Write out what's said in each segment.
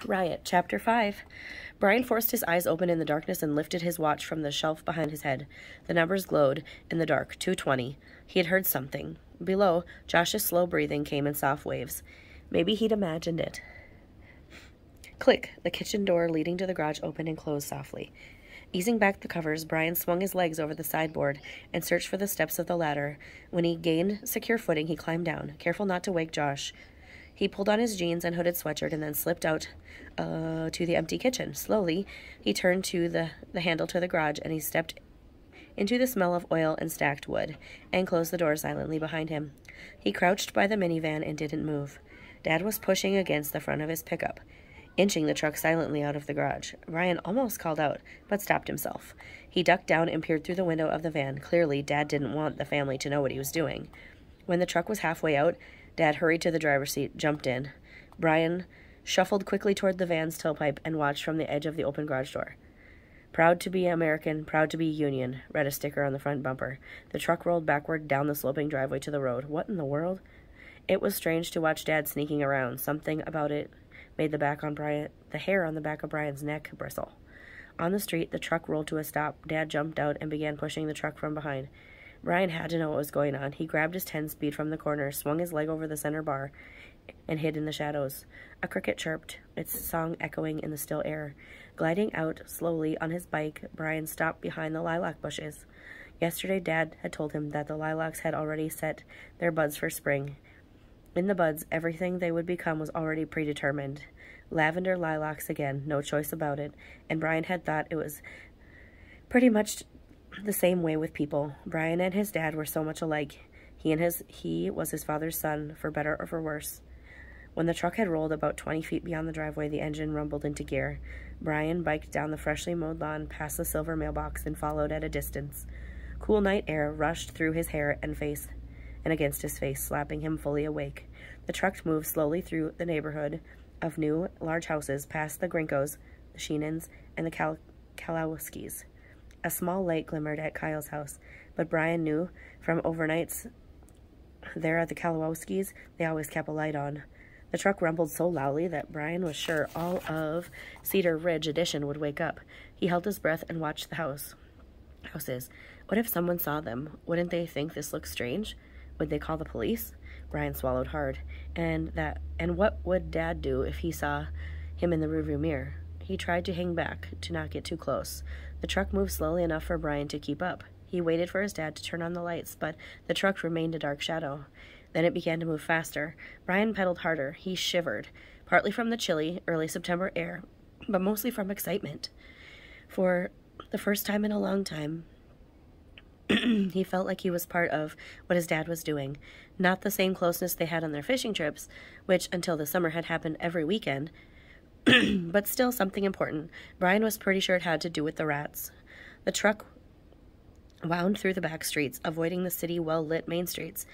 Riot Chapter 5. Brian forced his eyes open in the darkness and lifted his watch from the shelf behind his head. The numbers glowed in the dark. 2:20. He had heard something. Below, Josh's slow breathing came in soft waves. Maybe he'd imagined it. Click. The kitchen door leading to the garage opened and closed softly. Easing back the covers, Brian swung his legs over the sideboard and searched for the steps of the ladder. When he gained secure footing, he climbed down, careful not to wake Josh. He pulled on his jeans and hooded sweatshirt and then slipped out to the empty kitchen. Slowly, he turned to the handle to the garage and he stepped into the smell of oil and stacked wood and closed the door silently behind him. He crouched by the minivan and didn't move. Dad was pushing against the front of his pickup, inching the truck silently out of the garage. Brian almost called out, but stopped himself. He ducked down and peered through the window of the van. Clearly, Dad didn't want the family to know what he was doing. When the truck was halfway out, Dad hurried to the driver's seat, jumped in. Brian shuffled quickly toward the van's tailpipe and watched from the edge of the open garage door. "Proud to be American, proud to be Union," read a sticker on the front bumper. The truck rolled backward down the sloping driveway to the road. What in the world? It was strange to watch Dad sneaking around. Something about it made the hair on the back of Brian's neck bristle. On the street, the truck rolled to a stop. Dad jumped out and began pushing the truck from behind. Brian had to know what was going on. He grabbed his 10-speed from the corner, swung his leg over the center bar, and hid in the shadows. A cricket chirped, its song echoing in the still air. Gliding out slowly on his bike, Brian stopped behind the lilac bushes. Yesterday, Dad had told him that the lilacs had already set their buds for spring. In the buds, everything they would become was already predetermined. Lavender lilacs again, no choice about it, and Brian had thought it was pretty much the same way with people. Brian and his dad were so much alike. He was his father's son, for better or for worse. When the truck had rolled about 20 feet beyond the driveway, the engine rumbled into gear. Brian biked down the freshly mowed lawn, past the silver mailbox, and followed at a distance. Cool night air rushed through his hair and face, and against his face, slapping him fully awake. The truck moved slowly through the neighborhood of new, large houses, past the Grinkos, the Sheenans, and the Kalowskis. A small light glimmered at Kyle's house, but Brian knew from overnights there at the Kalowskis, they always kept a light on. The truck rumbled so loudly that Brian was sure all of Cedar Ridge Addition would wake up. He held his breath and watched the houses. What if someone saw them? Wouldn't they think this looked strange? Would they call the police? Brian swallowed hard. And what would Dad do if he saw him in the rearview mirror? He tried to hang back, to not get too close. The truck moved slowly enough for Brian to keep up. He waited for his dad to turn on the lights, but the truck remained a dark shadow. Then it began to move faster. Brian pedaled harder. He shivered, partly from the chilly, early September air, but mostly from excitement. For the first time in a long time, he felt like he was part of what his dad was doing. Not the same closeness they had on their fishing trips, which until the summer had happened every weekend, but still something important. Brian was pretty sure it had to do with the rats. The truck wound through the back streets, avoiding the city well-lit main streets.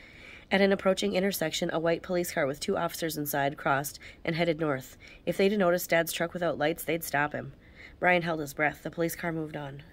At an approaching intersection, a white police car with 2 officers inside crossed and headed north. If they'd noticed Dad's truck without lights, they'd stop him. Brian held his breath. The police car moved on.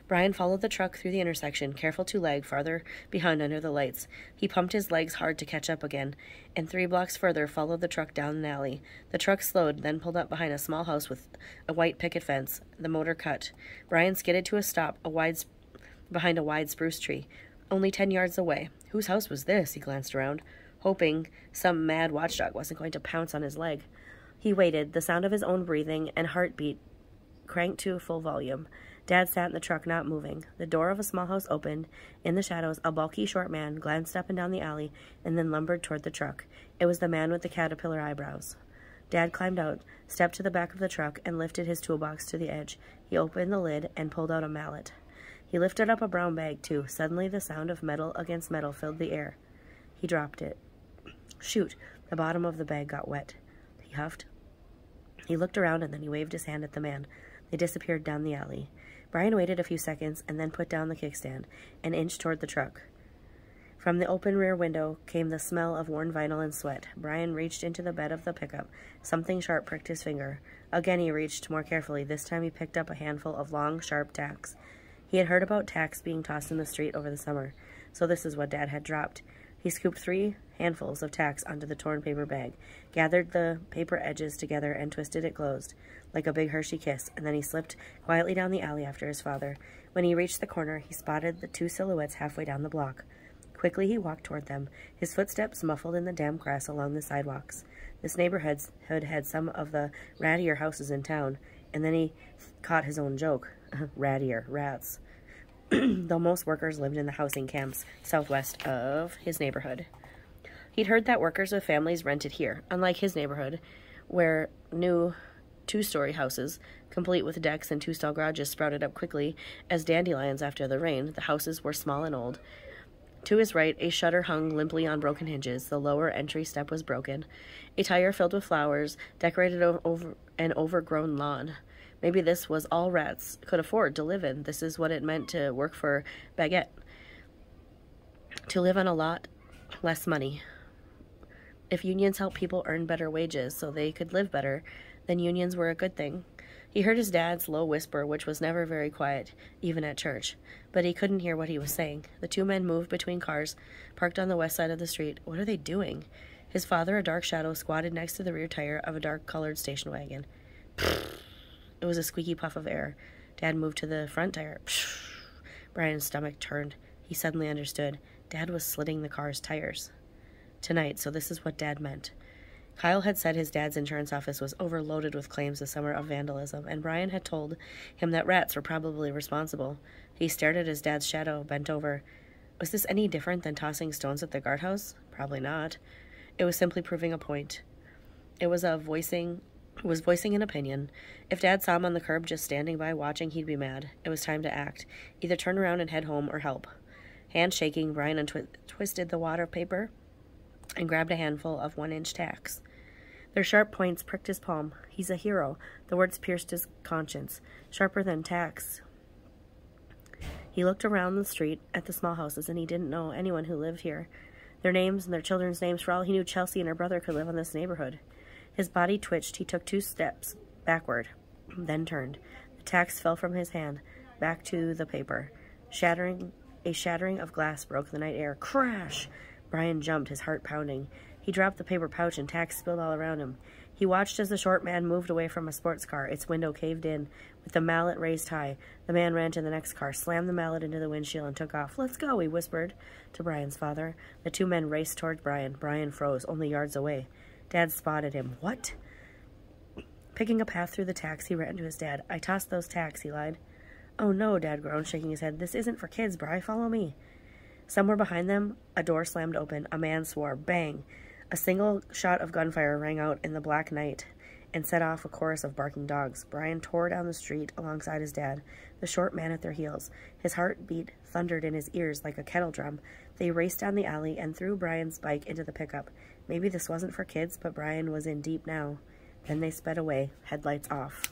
Brian followed the truck through the intersection, careful to lag farther behind under the lights. He pumped his legs hard to catch up again, and 3 blocks further followed the truck down an alley. The truck slowed, then pulled up behind a small house with a white picket fence. The motor cut. Brian skidded to a stop behind a wide spruce tree, only 10 yards away. Whose house was this? He glanced around, hoping some mad watchdog wasn't going to pounce on his leg. He waited, the sound of his own breathing and heartbeat cranked to full volume. Dad sat in the truck, not moving. The door of a small house opened. In the shadows, a bulky, short man glanced up and down the alley and then lumbered toward the truck. It was the man with the caterpillar eyebrows. Dad climbed out, stepped to the back of the truck, and lifted his toolbox to the edge. He opened the lid and pulled out a mallet. He lifted up a brown bag, too. Suddenly, the sound of metal against metal filled the air. He dropped it. Shoot! The bottom of the bag got wet. He huffed. He looked around, and then he waved his hand at the man. They disappeared down the alley. Brian waited a few seconds and then put down the kickstand and inched toward the truck. From the open rear window came the smell of worn vinyl and sweat. Brian reached into the bed of the pickup. Something sharp pricked his finger. Again he reached, more carefully. This time he picked up a handful of long, sharp tacks. He had heard about tacks being tossed in the street over the summer, so this is what Dad had dropped. He scooped 3 handfuls of tacks onto the torn paper bag, gathered the paper edges together, and twisted it closed, like a big Hershey kiss, and then he slipped quietly down the alley after his father. When he reached the corner, he spotted the two silhouettes halfway down the block. Quickly he walked toward them, his footsteps muffled in the damp grass along the sidewalks. This neighborhood had some of the rattier houses in town, and then he caught his own joke. Rattier, rats. Though most workers lived in the housing camps southwest of his neighborhood. He'd heard that workers with families rented here, unlike his neighborhood, where new two-story houses, complete with decks and two-stall garages, sprouted up quickly as dandelions after the rain. The houses were small and old. To his right, a shutter hung limply on broken hinges. The lower entry step was broken. A tire filled with flowers decorated over an overgrown lawn. Maybe this was all rats could afford to live in. This is what it meant to work for baguette. To live on a lot less money. If unions helped people earn better wages so they could live better, then unions were a good thing. He heard his dad's low whisper, which was never very quiet, even at church, but he couldn't hear what he was saying. The two men moved between cars, parked on the west side of the street. What are they doing? His father, a dark shadow, squatted next to the rear tire of a dark-colored station wagon. It was a squeaky puff of air. Dad moved to the front tire. Brian's stomach turned. He suddenly understood. Dad was slitting the car's tires. Tonight, so this is what Dad meant. Kyle had said his dad's insurance office was overloaded with claims this summer of vandalism, and Brian had told him that rats were probably responsible. He stared at his dad's shadow, bent over. Was this any different than tossing stones at the guardhouse? Probably not. It was simply proving a point. It was voicing an opinion. If Dad saw him on the curb just standing by watching, he'd be mad. It was time to act. Either turn around and head home or help. Hand shaking, Brian twisted the wad of paper and grabbed a handful of 1-inch tacks. Their sharp points pricked his palm. He's a hero. The words pierced his conscience. Sharper than tacks. He looked around the street at the small houses, and he didn't know anyone who lived here. Their names and their children's names. For all he knew, Chelsea and her brother could live in this neighborhood. His body twitched. He took 2 steps backward, then turned. The tacks fell from his hand, back to the paper. A shattering of glass broke the night air. Crash! Brian jumped, his heart pounding. He dropped the paper pouch and tacks spilled all around him. He watched as the short man moved away from a sports car, its window caved in, with the mallet raised high. The man ran to the next car, slammed the mallet into the windshield, and took off. Let's go, he whispered to Brian's father. The 2 men raced toward Brian. Brian froze, only yards away. Dad spotted him. What? Picking a path through the tacks, he ran to his dad. I tossed those tacks, he lied. Oh no, Dad groaned, shaking his head. This isn't for kids, Bri. Follow me. Somewhere behind them, a door slammed open. A man swore. Bang! A single shot of gunfire rang out in the black night and set off a chorus of barking dogs. Brian tore down the street alongside his dad, the short man at their heels. His heartbeat thundered in his ears like a kettle drum. They raced down the alley and threw Brian's bike into the pickup. Maybe this wasn't for kids, but Brian was in deep now. Then they sped away, headlights off.